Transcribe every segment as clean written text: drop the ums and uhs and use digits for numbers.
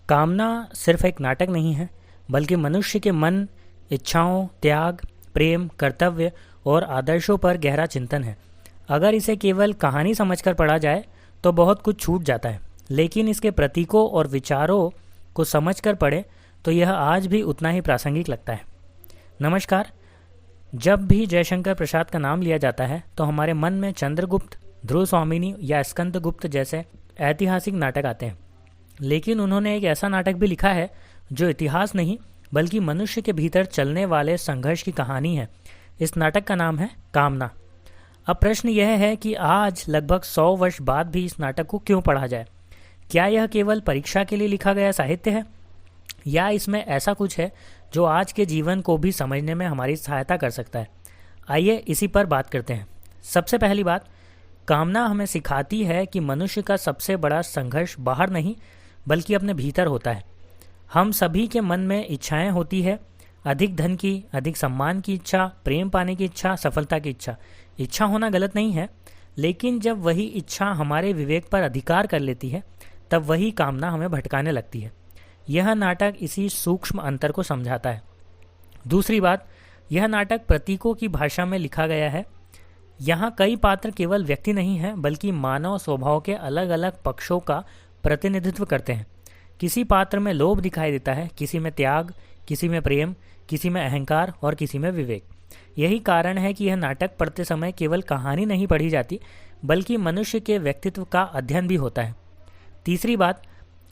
कामना सिर्फ एक नाटक नहीं है, बल्कि मनुष्य के मन, इच्छाओं, त्याग, प्रेम, कर्तव्य और आदर्शों पर गहरा चिंतन है। अगर इसे केवल कहानी समझकर पढ़ा जाए तो बहुत कुछ छूट जाता है, लेकिन इसके प्रतीकों और विचारों को समझकर पढ़े तो यह आज भी उतना ही प्रासंगिक लगता है। नमस्कार। जब भी जयशंकर प्रसाद का नाम लिया जाता है तो हमारे मन में चंद्रगुप्त, ध्रुव स्वामिनी या स्कंदगुप्त जैसे ऐतिहासिक नाटक आते हैं, लेकिन उन्होंने एक ऐसा नाटक भी लिखा है जो इतिहास नहीं बल्कि मनुष्य के भीतर चलने वाले संघर्ष की कहानी है। इस नाटक का नाम है कामना। अब प्रश्न यह है कि आज लगभग 100 वर्ष बाद भी इस नाटक को क्यों पढ़ा जाए? क्या यह केवल परीक्षा के लिए लिखा गया साहित्य है, या इसमें ऐसा कुछ है जो आज के जीवन को भी समझने में हमारी सहायता कर सकता है? आइए इसी पर बात करते हैं। सबसे पहली बात, कामना हमें सिखाती है कि मनुष्य का सबसे बड़ा संघर्ष बाहर नहीं बल्कि अपने भीतर होता है। हम सभी के मन में इच्छाएं होती है, अधिक धन की, अधिक सम्मान की इच्छा, प्रेम पाने की इच्छा, सफलता की इच्छा। इच्छा होना गलत नहीं है, लेकिन जब वही इच्छा हमारे विवेक पर अधिकार कर लेती है तब वही कामना हमें भटकाने लगती है। यह नाटक इसी सूक्ष्म अंतर को समझाता है। दूसरी बात, यह नाटक प्रतीकों की भाषा में लिखा गया है। यहाँ कई पात्र केवल व्यक्ति नहीं हैं बल्कि मानव स्वभाव के अलग अलग पक्षों का प्रतिनिधित्व करते हैं। किसी पात्र में लोभ दिखाई देता है, किसी में त्याग, किसी में प्रेम, किसी में अहंकार और किसी में विवेक। यही कारण है कि यह नाटक पढ़ते समय केवल कहानी नहीं पढ़ी जाती बल्कि मनुष्य के व्यक्तित्व का अध्ययन भी होता है। तीसरी बात,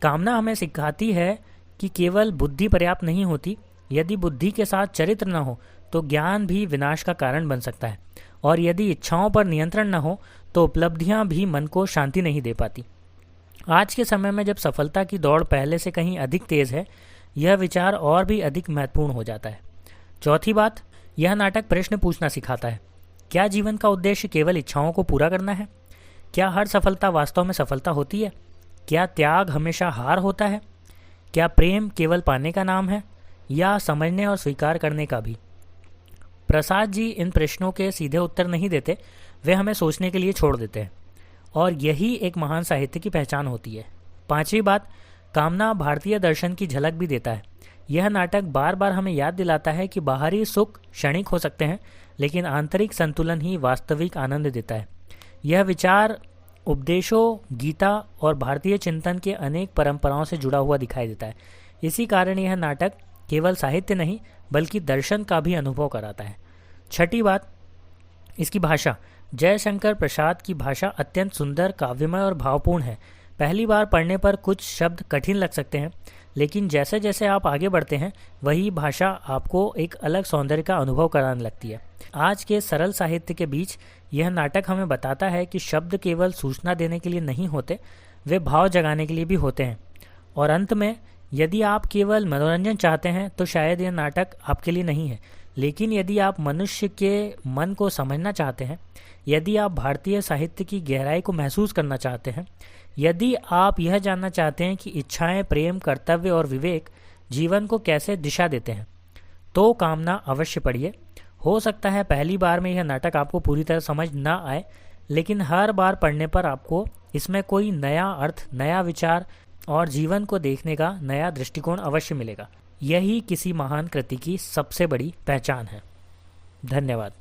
कामना हमें सिखाती है कि केवल बुद्धि पर्याप्त नहीं होती। यदि बुद्धि के साथ चरित्र न हो तो ज्ञान भी विनाश का कारण बन सकता है, और यदि इच्छाओं पर नियंत्रण न हो तो उपलब्धियां भी मन को शांति नहीं दे पाती। आज के समय में जब सफलता की दौड़ पहले से कहीं अधिक तेज है, यह विचार और भी अधिक महत्वपूर्ण हो जाता है। चौथी बात, यह नाटक प्रश्न पूछना सिखाता है। क्या जीवन का उद्देश्य केवल इच्छाओं को पूरा करना है? क्या हर सफलता वास्तव में सफलता होती है? क्या त्याग हमेशा हार होता है? क्या प्रेम केवल पाने का नाम है, या समझने और स्वीकार करने का भी? प्रसाद जी इन प्रश्नों के सीधे उत्तर नहीं देते, वे हमें सोचने के लिए छोड़ देते हैं, और यही एक महान साहित्य की पहचान होती है। पांचवी बात, कामना भारतीय दर्शन की झलक भी देता है। यह नाटक बार बार हमें याद दिलाता है कि बाहरी सुख क्षणिक हो सकते हैं, लेकिन आंतरिक संतुलन ही वास्तविक आनंद देता है। यह विचार उपदेशों, गीता और भारतीय चिंतन के अनेक परंपराओं से जुड़ा हुआ दिखाई देता है। इसी कारण यह नाटक केवल साहित्य नहीं बल्कि दर्शन का भी अनुभव कराता है। छठी बात, इसकी भाषा। जयशंकर प्रसाद की भाषा अत्यंत सुंदर, काव्यमय और भावपूर्ण है। पहली बार पढ़ने पर कुछ शब्द कठिन लग सकते हैं, लेकिन जैसे जैसे आप आगे बढ़ते हैं वही भाषा आपको एक अलग सौंदर्य का अनुभव कराने लगती है। आज के सरल साहित्य के बीच यह नाटक हमें बताता है कि शब्द केवल सूचना देने के लिए नहीं होते, वे भाव जगाने के लिए भी होते हैं। और अंत में, यदि आप केवल मनोरंजन चाहते हैं तो शायद यह नाटक आपके लिए नहीं है, लेकिन यदि आप मनुष्य के मन को समझना चाहते हैं, यदि आप भारतीय साहित्य की गहराई को महसूस करना चाहते हैं, यदि आप यह जानना चाहते हैं कि इच्छाएं, प्रेम, कर्तव्य और विवेक जीवन को कैसे दिशा देते हैं, तो कामना अवश्य पढ़िए। हो सकता है पहली बार में यह नाटक आपको पूरी तरह समझ ना आए, लेकिन हर बार पढ़ने पर आपको इसमें कोई नया अर्थ, नया विचार और जीवन को देखने का नया दृष्टिकोण अवश्य मिलेगा। यही किसी महान कृति की सबसे बड़ी पहचान है। धन्यवाद।